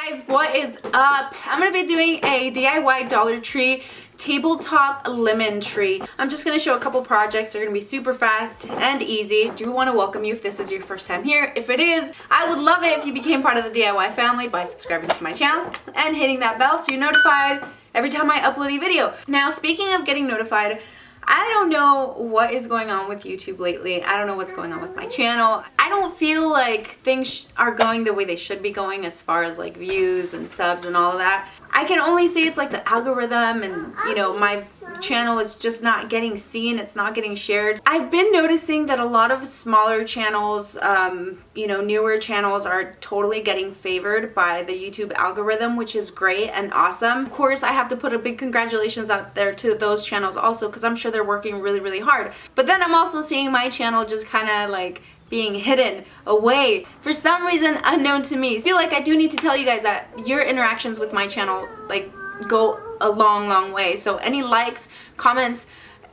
Guys, what is up? I'm gonna be doing a DIY Dollar Tree tabletop lemon tree. I'm just gonna show a couple projects. They're gonna be super fast and easy. Do want to welcome you if this is your first time here. If it is, I would love it if you became part of the DIY family by subscribing to my channel and hitting that bell so you're notified every time I upload a video. Now, speaking of getting notified, I don't know what is going on with YouTube lately. I don't know what's going on with my channel. I don't feel like things are going the way they should be going as far as like views and subs and all of that. I can only see it's like the algorithm and, you know, my channel is just not getting seen. It's not getting shared. I've been noticing that a lot of smaller channels, you know, newer channels are totally getting favored by the YouTube algorithm, which is great and awesome. Of course, I have to put a big congratulations out there to those channels also because I'm sure they're working really, really hard. But then I'm also seeing my channel just kind of like being hidden away for some reason unknown to me. I feel like I do need to tell you guys that your interactions with my channel like go a long way. So any likes, comments,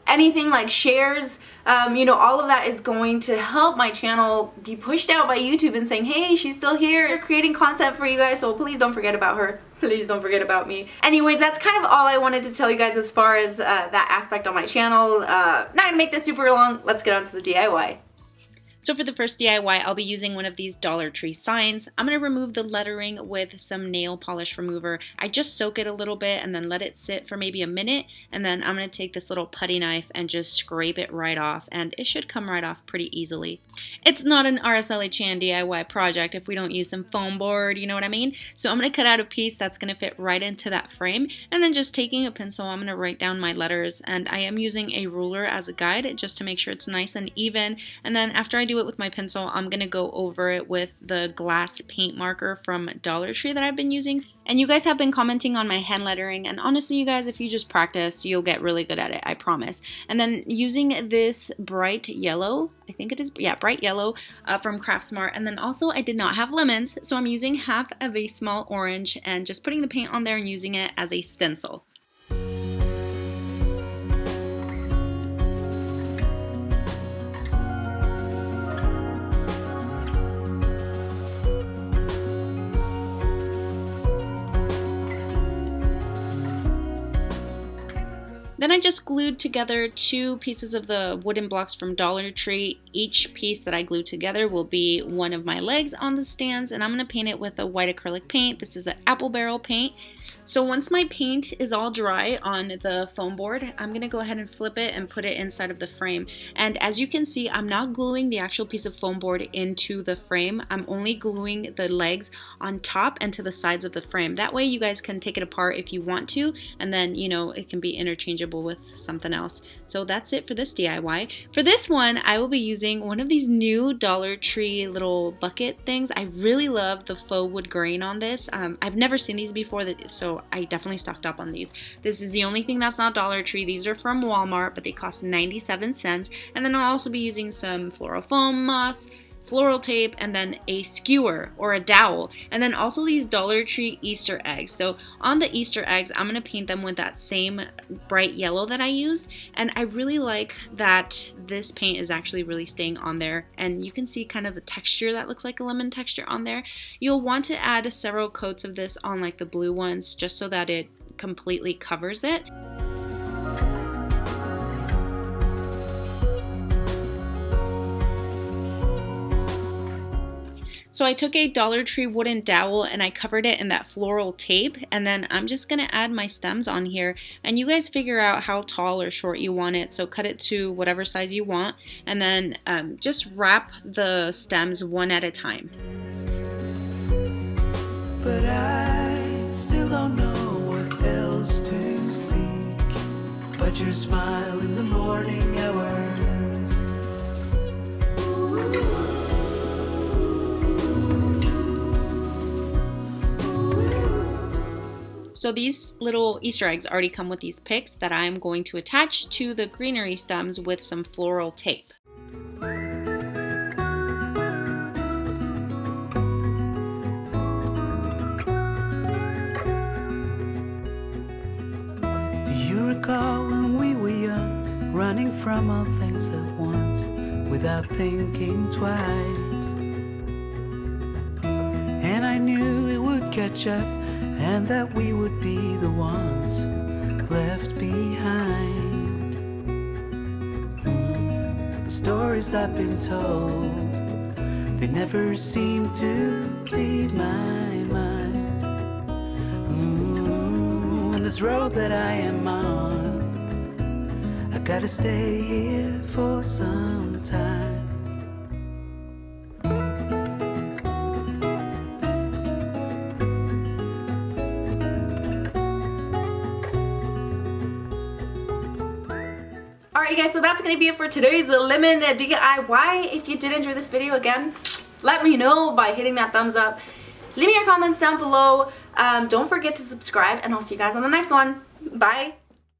anything like shares, you know, all of that is going to help my channel be pushed out by YouTube and saying, hey, she's still here creating content for you guys, so please don't forget about her. Please don't forget about me. Anyways, that's kind of all I wanted to tell you guys as far as that aspect on my channel. Not gonna make this super long. Let's get on to the DIY. So for the first DIY, I'll be using one of these Dollar Tree signs. I'm going to remove the lettering with some nail polish remover. I just soak it a little bit and then let it sit for maybe a minute. And then I'm going to take this little putty knife and just scrape it right off. And it should come right off pretty easily. It's not an RSLHN DIY project if we don't use some foam board, you know what I mean? So I'm going to cut out a piece that's going to fit right into that frame. And then just taking a pencil, I'm going to write down my letters. And I am using a ruler as a guide just to make sure it's nice and even. And then after I do it with my pencil, I'm gonna go over it with the glass paint marker from Dollar Tree that I've been using. And you guys have been commenting on my hand lettering, and honestly, you guys, if you just practice, you'll get really good at it, I promise. And then using this bright yellow, I think it is, yeah, bright yellow from Craftsmart. And then also I did not have lemons, so I'm using half of a small orange and just putting the paint on there and using it as a stencil. Then I just glued together two pieces of the wooden blocks from Dollar Tree. Each piece that I glued together will be one of my legs on the stands, and I'm going to paint it with a white acrylic paint. This is an apple barrel paint. So once my paint is all dry on the foam board, I'm going to go ahead and flip it and put it inside of the frame. And as you can see, I'm not gluing the actual piece of foam board into the frame. I'm only gluing the legs on top and to the sides of the frame. That way you guys can take it apart if you want to, and then, you know, it can be interchangeable with something else. So that's it for this DIY. For this one, I will be using one of these new Dollar Tree little bucket things. I really love the faux wood grain on this. I've never seen these before, so I definitely stocked up on these. This is the only thing that's not Dollar Tree. These are from Walmart, but they cost 97 cents. And then I'll also be using some Floral Foam moss, Floral Tape, and then a skewer or a dowel. And then also these Dollar Tree Easter eggs. So on the Easter eggs, I'm going to paint them with that same bright yellow that I used. And I really like that this paint is actually really staying on there. And you can see kind of the texture that looks like a lemon texture on there. You'll want to add several coats of this on like the blue ones just so that it completely covers it. So I took a Dollar Tree wooden dowel and I covered it in that floral tape, and then I'm just going to add my stems on here, and you guys figure out how tall or short you want it. So cut it to whatever size you want, and then just wrap the stems one at a time. But I still don't know what else to seek but your smile in the morning hours. So these little Easter eggs already come with these picks that I'm going to attach to the greenery stems with some floral tape. Do you recall when we were young, running from all things at once without thinking twice? And I knew it would catch up, and that we would be the ones left behind. The stories I've been told, they never seem to leave my mind. And this road that I am on, I gotta stay here for some time. Alright guys, so that's going to be it for today's lemon DIY. If you did enjoy this video, again, let me know by hitting that thumbs up. Leave me your comments down below. Don't forget to subscribe, and I'll see you guys on the next one. Bye!